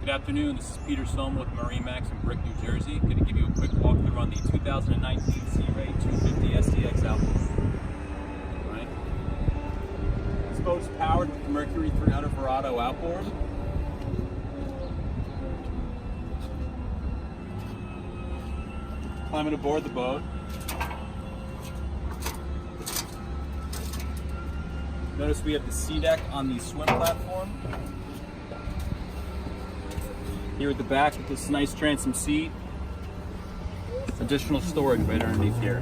Good afternoon, this is Peter Soma with MarineMax Brick, New Jersey. Going to give you a quick walkthrough on the 2019 Sea Ray 250 SDX Outboard. Right. This boat is powered with the Mercury 300 Verado outboard. Climbing aboard the boat. Notice we have the sea deck on the swim platform. Here at the back with this nice transom seat. Additional storage right underneath here.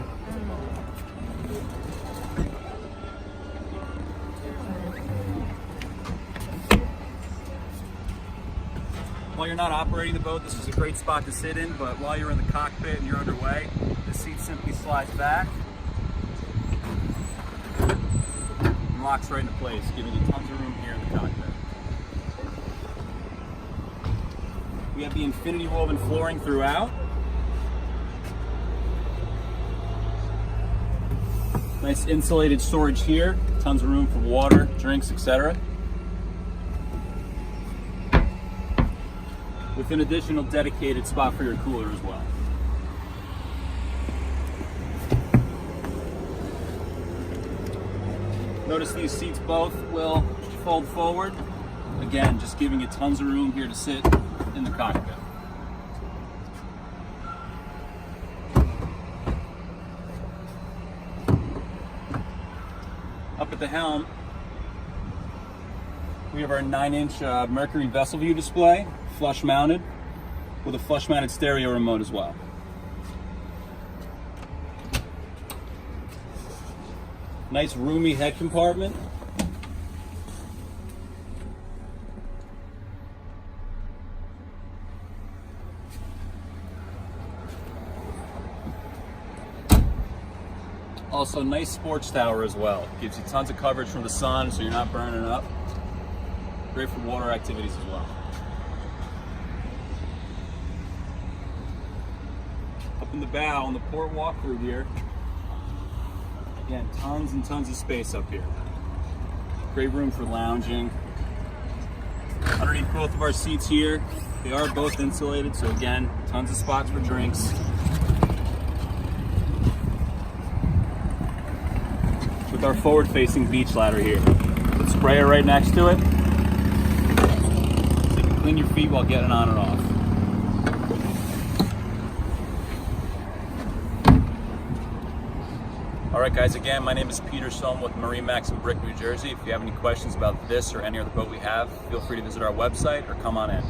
While you're not operating the boat, this is a great spot to sit in, but while you're in the cockpit and you're underway, the seat simply slides back and locks right into place, giving you tons of room here in the cockpit. We have the infinity woven flooring throughout. Nice insulated storage here, tons of room for water, drinks, etc. With an additional dedicated spot for your cooler as well. Notice these seats both will fold forward. Again, just giving you tons of room here to sit in the cockpit. Up at the helm, we have our 9-inch Mercury vessel view display, flush mounted, with a flush mounted stereo remote as well. Nice roomy head compartment. Also, nice sports tower as well. Gives you tons of coverage from the sun so you're not burning up. Great for water activities as well. Up in the bow on the port walkthrough here. Again, tons and tons of space up here. Great room for lounging. Underneath both of our seats here, they are both insulated, so again, tons of spots for drinks. With our forward-facing beach ladder here. Put sprayer right next to it, so you can clean your feet while getting on and off. Alright guys, again, my name is Peter Soma with MarineMax Brick, New Jersey. If you have any questions about this or any other boat we have, feel free to visit our website or come on in.